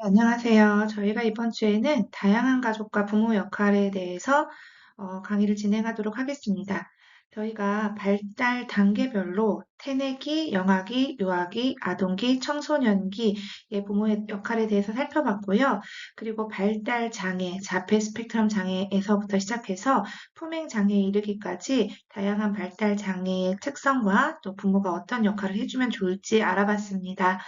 안녕하세요. 저희가 이번 주에는 다양한 가족과 부모 역할에 대해서 강의를 진행하도록 하겠습니다. 저희가 발달 단계별로 태내기, 영아기, 유아기, 아동기, 청소년기의 부모의 역할에 대해서 살펴봤고요. 그리고 발달 장애, 자폐 스펙트럼 장애에서부터 시작해서 품행 장애에 이르기까지 다양한 발달 장애의 특성과 또 부모가 어떤 역할을 해주면 좋을지 알아봤습니다.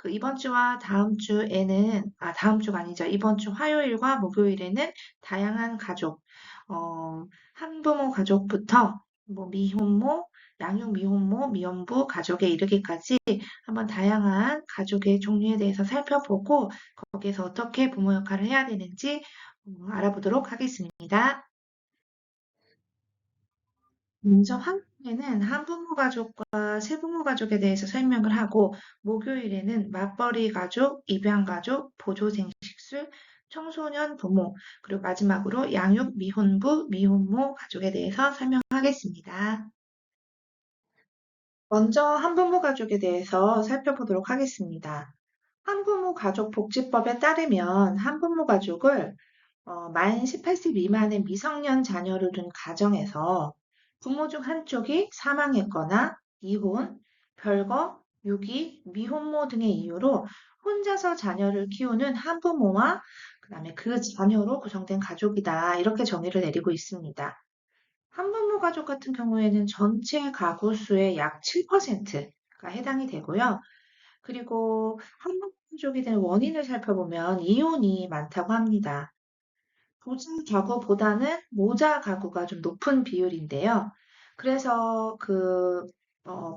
이번 주와 다음 주에는, 다음 주가 아니죠. 이번 주 화요일과 목요일에는 다양한 가족, 한부모 가족부터 뭐 미혼모, 양육 미혼모, 미혼부 가족에 이르기까지 한번 다양한 가족의 종류에 대해서 살펴보고 거기에서 어떻게 부모 역할을 해야 되는지 알아보도록 하겠습니다. 먼저 화요일에는 한부모 가족과 세부모 가족에 대해서 설명을 하고, 목요일에는 맞벌이 가족, 입양 가족, 보조생식술, 청소년 부모, 그리고 마지막으로 양육 미혼부, 미혼모 가족에 대해서 설명하겠습니다. 먼저 한부모 가족에 대해서 살펴보도록 하겠습니다. 한부모 가족 복지법에 따르면 한부모 가족을 만 18세 미만의 미성년 자녀를 둔 가정에서 부모 중 한쪽이 사망했거나 이혼, 별거, 유기, 미혼모 등의 이유로 혼자서 자녀를 키우는 한부모와 그다음에 그 자녀로 구성된 가족이다. 이렇게 정의를 내리고 있습니다. 한부모 가족 같은 경우에는 전체 가구 수의 약 7%가 해당이 되고요. 그리고 한부모 가족이 된 원인을 살펴보면 이혼이 많다고 합니다. 부자 가구보다는 모자 가구가 좀 높은 비율인데요. 그래서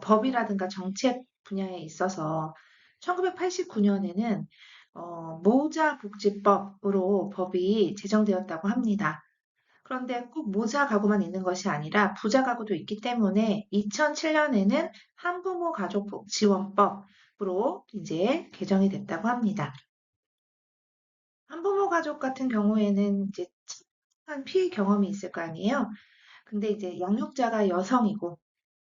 법이라든가 정책 분야에 있어서 1989년에는 모자 복지법으로 법이 제정되었다고 합니다. 그런데 꼭 모자 가구만 있는 것이 아니라 부자 가구도 있기 때문에 2007년에는 한부모 가족 지원법으로 이제 개정이 됐다고 합니다. 한부모 가족 같은 경우에는 이제 한 피해 경험이 있을 거 아니에요. 근데 이제 양육자가 여성이고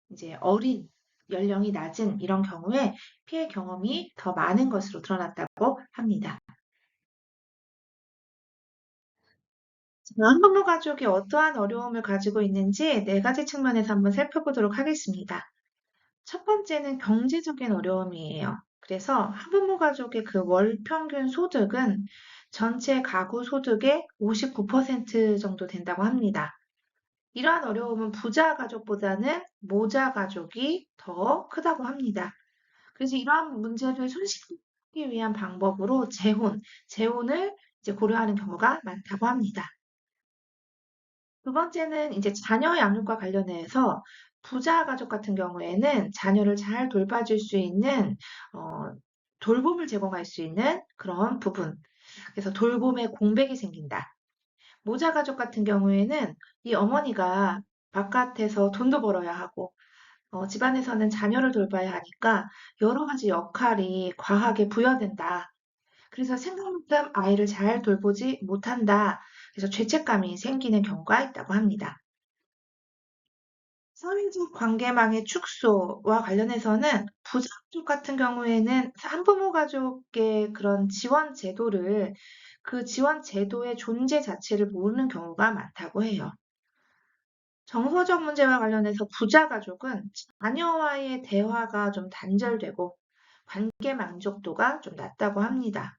이제 어린 연령이 낮은 이런 경우에 피해 경험이 더 많은 것으로 드러났다고 합니다. 한부모 가족이 어떠한 어려움을 가지고 있는지 네 가지 측면에서 한번 살펴보도록 하겠습니다. 첫 번째는 경제적인 어려움이에요. 그래서 한부모 가족의 그 월 평균 소득은 전체 가구 소득의 59% 정도 된다고 합니다. 이러한 어려움은 부자 가족보다는 모자 가족이 더 크다고 합니다. 그래서 이러한 문제를 손쉽게 위한 방법으로 재혼을 이제 고려하는 경우가 많다고 합니다. 두 번째는 이제 자녀 양육과 관련해서 부자 가족 같은 경우에는 자녀를 잘 돌봐줄 수 있는 어, 돌봄을 제공할 수 있는 그런 부분. 그래서 돌봄의 공백이 생긴다. 모자 가족 같은 경우에는 이 어머니가 바깥에서 돈도 벌어야 하고 집안에서는 자녀를 돌봐야 하니까 여러 가지 역할이 과하게 부여된다. 그래서 생각만큼 아이를 잘 돌보지 못한다. 그래서 죄책감이 생기는 경우가 있다고 합니다. 사회적 관계망의 축소와 관련해서는 부자가족 같은 경우에는 한부모 가족의 그런 지원 제도를 그 지원 제도의 존재 자체를 모르는 경우가 많다고 해요. 정서적 문제와 관련해서 부자 가족은 자녀와의 대화가 좀 단절되고 관계 만족도가 좀 낮다고 합니다.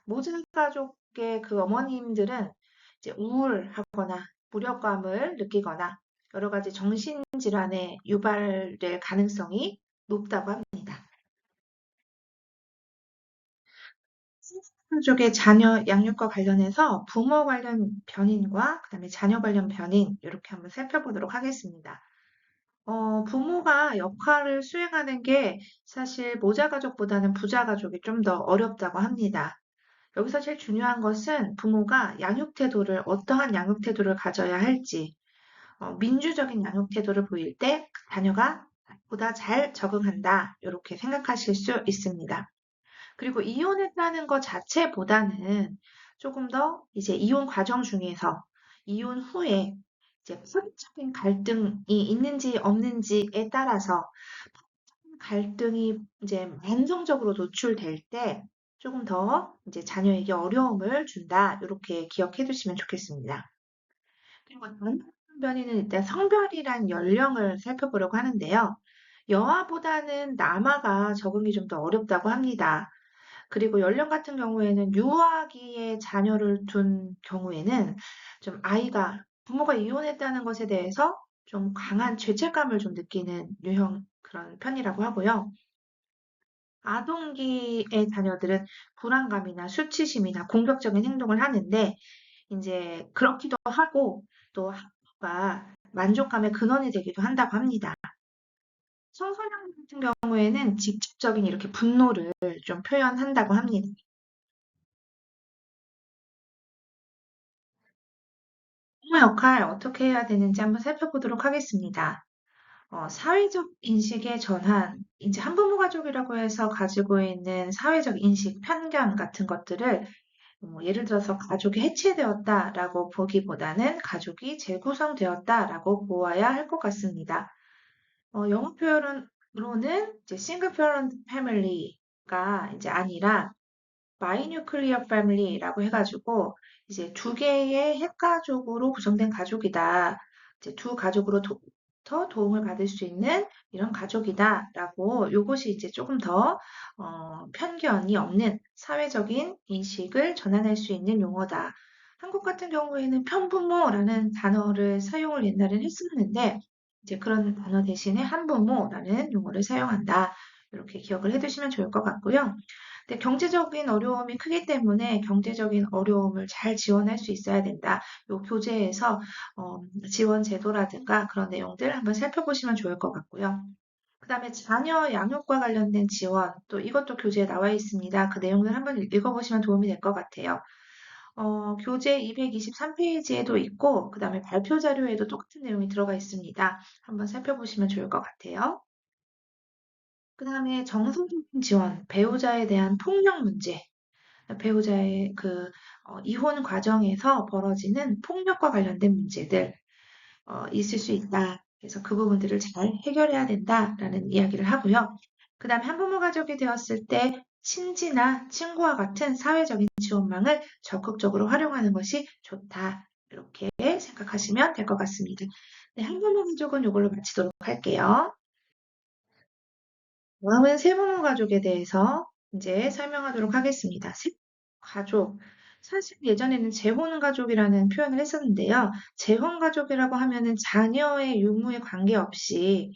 모자 가족의 그 어머님들은 이제 우울하거나 무력감을 느끼거나 여러 가지 정신질환에 유발될 가능성이 높다고 합니다. 가족의 자녀 양육과 관련해서 부모 관련 변인과 그다음에 자녀 관련 변인 이렇게 한번 살펴보도록 하겠습니다. 부모가 역할을 수행하는 게 사실 모자 가족보다는 부자 가족이 좀 더 어렵다고 합니다. 여기서 제일 중요한 것은 부모가 양육 태도를 어떠한 양육 태도를 가져야 할지, 민주적인 양육 태도를 보일 때 자녀가 보다 잘 적응한다. 이렇게 생각하실 수 있습니다. 그리고 이혼했다는 것 자체보다는 조금 더 이제 이혼 과정 중에서 이혼 후에 이제 사회적인 갈등이 있는지 없는지에 따라서 갈등이 이제 만성적으로 노출될 때 조금 더 이제 자녀에게 어려움을 준다. 이렇게 기억해 두시면 좋겠습니다. 그리고 다른 변이는 일단 성별이란 연령을 살펴보려고 하는데요. 여아보다는 남아가 적응이 좀 더 어렵다고 합니다. 그리고 연령 같은 경우에는 유아기에 자녀를 둔 경우에는 좀 아이가 부모가 이혼했다는 것에 대해서 좀 강한 죄책감을 좀 느끼는 유형 그런 편이라고 하고요. 아동기의 자녀들은 불안감이나 수치심이나 공격적인 행동을 하는데 이제 그렇기도 하고 또 학교가 만족감의 근원이 되기도 한다고 합니다. 청소년 같은 경우에는 직접적인 이렇게 분노를 좀 표현한다고 합니다. 부모 역할 어떻게 해야 되는지 한번 살펴보도록 하겠습니다. 사회적 인식의 전환, 이제 한부모 가족이라고 해서 가지고 있는 사회적 인식, 편견 같은 것들을 예를 들어서 가족이 해체되었다라고 보기보다는 가족이 재구성되었다라고 보아야 할 것 같습니다. 영어 표현으로는 이제 싱글 페어런트 패밀리가 이제 아니라 마이뉴클리어 패밀리라고 해가지고 이제 두 개의 핵가족으로 구성된 가족이다. 이제 두 가족으로부터 도움을 받을 수 있는 이런 가족이다라고 요것이 이제 조금 더 편견이 없는 사회적인 인식을 전환할 수 있는 용어다. 한국 같은 경우에는 편부모라는 단어를 사용을 옛날에는 했었는데 이제 그런 단어 대신에 한부모라는 용어를 사용한다. 이렇게 기억을 해두시면 좋을 것 같고요. 근데 경제적인 어려움이 크기 때문에 경제적인 어려움을 잘 지원할 수 있어야 된다. 요 교재에서 지원 제도라든가 그런 내용들 한번 살펴보시면 좋을 것 같고요. 그다음에 자녀 양육과 관련된 지원, 또 이것도 교재에 나와 있습니다. 그 내용을 한번 읽어보시면 도움이 될 것 같아요. 교재 223페이지에도 있고, 그다음에 발표 자료에도 똑같은 내용이 들어가 있습니다. 한번 살펴보시면 좋을 것 같아요. 그다음에 정서적인 지원, 배우자에 대한 폭력 문제, 배우자의 이혼 과정에서 벌어지는 폭력과 관련된 문제들 있을 수 있다. 그래서 그 부분들을 잘 해결해야 된다라는 이야기를 하고요. 그다음에 한부모 가족이 되었을 때 친지나 친구와 같은 사회적인 지원망을 적극적으로 활용하는 것이 좋다. 이렇게 생각하시면 될 것 같습니다. 네, 한부모 가족은 이걸로 마치도록 할게요. 다음은 세부모 가족에 대해서 이제 설명하도록 하겠습니다. 세부모 가족. 사실 예전에는 재혼 가족이라는 표현을 했었는데요. 재혼 가족이라고 하면은 자녀의 유무에 관계없이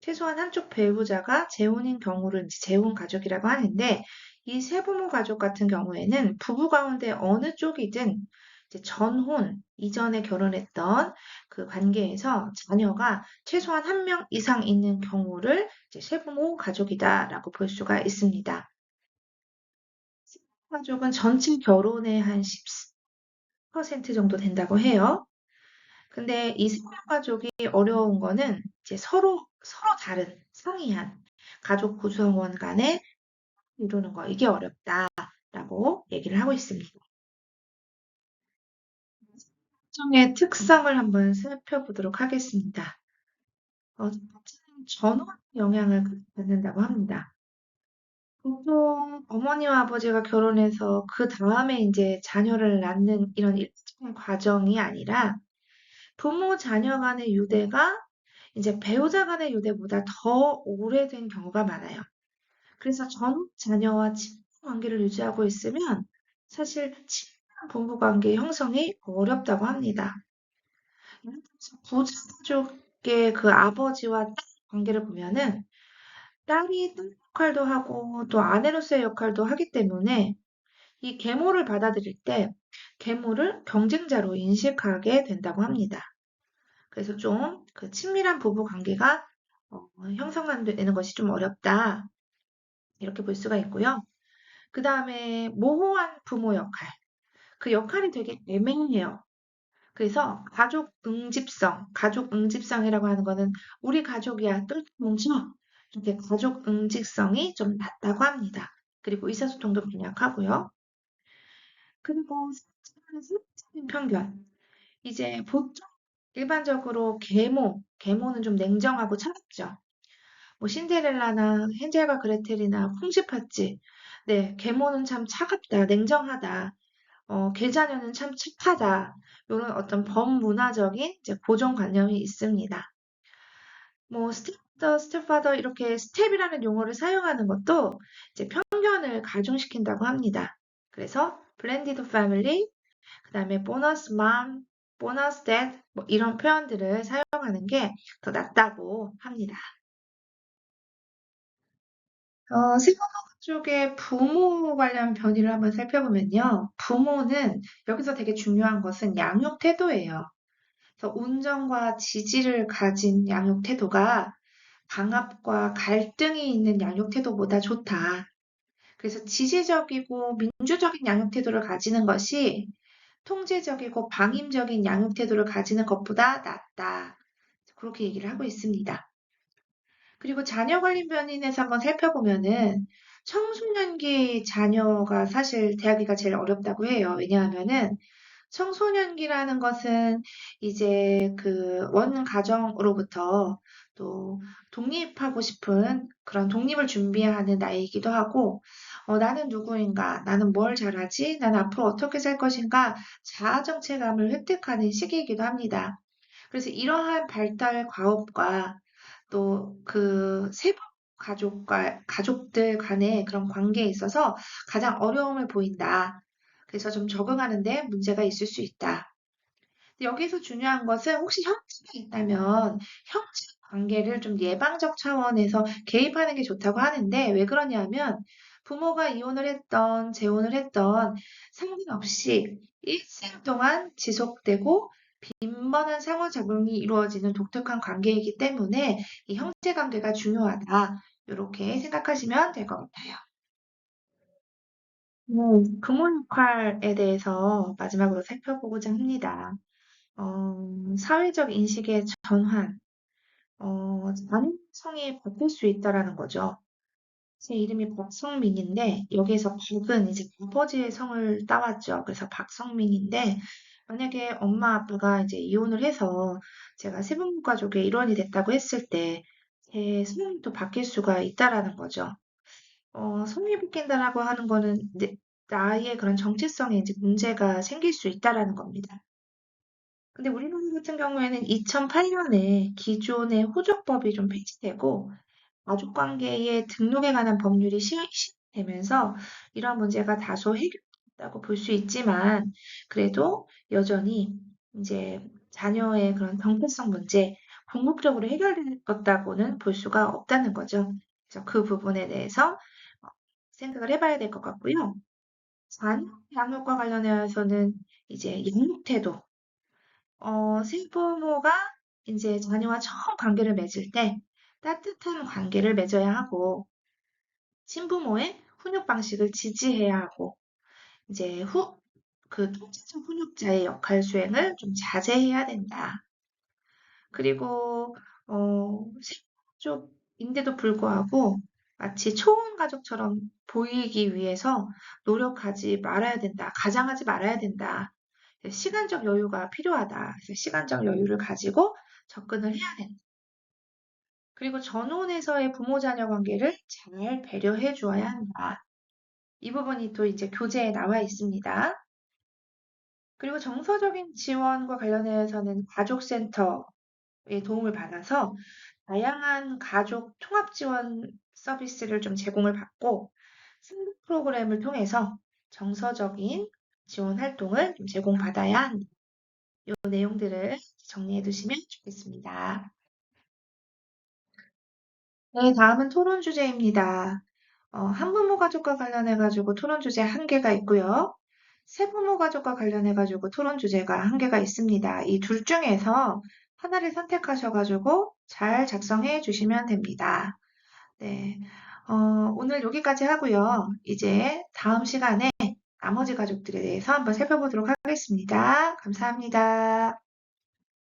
최소한 한쪽 배우자가 재혼인 경우를 이제 재혼 가족이라고 하는데 이 세부모 가족 같은 경우에는 부부 가운데 어느 쪽이든 이제 전혼 이전에 결혼했던 그 관계에서 자녀가 최소한 한 명 이상 있는 경우를 이제 세부모 가족이다라고 볼 수가 있습니다. 세부모 가족은 전체 결혼의 한 10% 정도 된다고 해요. 근데 이 세부모 가족이 어려운 거는 이제 서로 다른 상이한 가족 구성원 간에 이루는 거 이게 어렵다라고 얘기를 하고 있습니다. 가정의 특성을 한번 살펴보도록 하겠습니다. 전원 영향을 받는다고 합니다. 보통 어머니와 아버지가 결혼해서 그 다음에 이제 자녀를 낳는 이런 일정 과정이 아니라 부모 자녀 간의 유대가 이제 배우자 간의 유대보다 더 오래된 경우가 많아요. 그래서 전 자녀와 친밀한 관계를 유지하고 있으면 사실 친밀한 부부 관계 형성이 어렵다고 합니다. 예를 들어서 부자족의 그 아버지와 딸 관계를 보면은 딸이 딸 역할도 하고 또 아내로서의 역할도 하기 때문에 이 계모를 받아들일 때 계모를 경쟁자로 인식하게 된다고 합니다. 그래서 좀 그 친밀한 부부 관계가 형성되는 것이 좀 어렵다. 이렇게 볼 수가 있고요. 그 다음에 모호한 부모 역할. 그 역할이 되게 애매해요. 그래서 가족 응집성이라고 하는 거는 우리 가족이야, 똘똘 뭉쳐. 이렇게 가족 응집성이 좀 낮다고 합니다. 그리고 의사소통도 빈약하고요. 그리고 사회적인 편견. 이제 보통 일반적으로 계모는 좀 냉정하고 차갑죠. 뭐 신데렐라나 헨젤과 그레텔이나 풍시팥쥐 네, 계모는 참 차갑다, 냉정하다, 계자녀는 참 착하다. 이런 어떤 범문화적인 이제 고정관념이 있습니다. 뭐, 스텝더, 스텝파더 이렇게 스텝이라는 용어를 사용하는 것도 이제 편견을 가중시킨다고 합니다. 그래서 블렌디드 패밀리, 그다음에 보너스 맘, 보너스 댓, 뭐 이런 표현들을 사용하는 게 더 낫다고 합니다. 세번호 쪽의 부모 관련 변이를 한번 살펴보면요. 부모는 여기서 되게 중요한 것은 양육 태도예요. 그래서 온정과 지지를 가진 양육 태도가 강압과 갈등이 있는 양육 태도보다 좋다. 그래서 지지적이고 민주적인 양육 태도를 가지는 것이 통제적이고 방임적인 양육 태도를 가지는 것보다 낫다. 그렇게 얘기를 하고 있습니다. 그리고 자녀 관련 변인에서 한번 살펴보면은 청소년기 자녀가 사실 대하기가 제일 어렵다고 해요. 왜냐하면은 청소년기라는 것은 이제 그 원 가정으로부터 또 독립하고 싶은 그런 독립을 준비하는 나이이기도 하고, 나는 누구인가, 나는 뭘 잘하지, 나는 앞으로 어떻게 살 것인가, 자아 정체감을 획득하는 시기이기도 합니다. 그래서 이러한 발달 과업과 또 그 세부 가족들 간의 그런 관계에 있어서 가장 어려움을 보인다. 그래서 좀 적응하는데 문제가 있을 수 있다. 여기서 중요한 것은 혹시 형제가 있다면 형제 관계를 좀 예방적 차원에서 개입하는 게 좋다고 하는데 왜 그러냐면 부모가 이혼을 했던 재혼을 했던 상관없이 일생 동안 지속되고 빈번한 상호작용이 이루어지는 독특한 관계이기 때문에 이 형제 관계가 중요하다. 이렇게 생각하시면 될 것 같아요. 부모 역할에 대해서 마지막으로 살펴보고자 합니다. 사회적 인식의 전환, 가능성이 바뀔 수 있다라는 거죠. 제 이름이 박성민인데, 여기에서 박은 이제 아버지의 성을 따왔죠. 그래서 박성민인데, 만약에 엄마 아빠가 이제 이혼을 해서 제가 세분부 가족의 일원이 됐다고 했을 때, 제 성이 또 바뀔 수가 있다라는 거죠. 성이 바뀐다라고 하는 거는 나의 그런 정체성에 이제 문제가 생길 수 있다라는 겁니다. 근데 우리나라 같은 경우에는 2008년에 기존의 호적법이 좀 폐지되고 가족관계의 등록에 관한 법률이 시행되면서 이런 문제가 다소 해결됐다고 볼 수 있지만 그래도 여전히 이제 자녀의 그런 정체성 문제 궁극적으로 해결됐다고는 볼 수가 없다는 거죠. 그래서 그 부분에 대해서 생각을 해봐야 될 것 같고요. 자녀 양육과 관련해서는 이제 양육 태도, 시부모가 이제 자녀와 처음 관계를 맺을 때 따뜻한 관계를 맺어야 하고, 친부모의 훈육 방식을 지지해야 하고, 이제 통제적 훈육자의 역할 수행을 좀 자제해야 된다. 그리고, 쪽인데도 불구하고 마치 초원 가족처럼 보이기 위해서 노력하지 말아야 된다. 가장하지 말아야 된다. 시간적 여유가 필요하다. 그래서 시간적 여유를 가지고 접근을 해야 된다. 그리고 전혼에서의 부모 자녀 관계를 잘 배려해 주어야 한다. 이 부분이 또 이제 교재에 나와 있습니다. 그리고 정서적인 지원과 관련해서는 가족센터의 도움을 받아서 다양한 가족 통합 지원 서비스를 좀 제공을 받고 승부 프로그램을 통해서 정서적인 지원 활동을 좀 제공받아야 합니다. 이 내용들을 정리해 두시면 좋겠습니다. 네, 다음은 토론 주제입니다. 한부모 가족과 관련해가지고 토론 주제 한 개가 있고요. 세부모 가족과 관련해가지고 토론 주제가 한 개가 있습니다. 이 둘 중에서 하나를 선택하셔가지고 잘 작성해 주시면 됩니다. 네, 오늘 여기까지 하고요. 이제 다음 시간에 나머지 가족들에 대해서 한번 살펴보도록 하겠습니다. 감사합니다.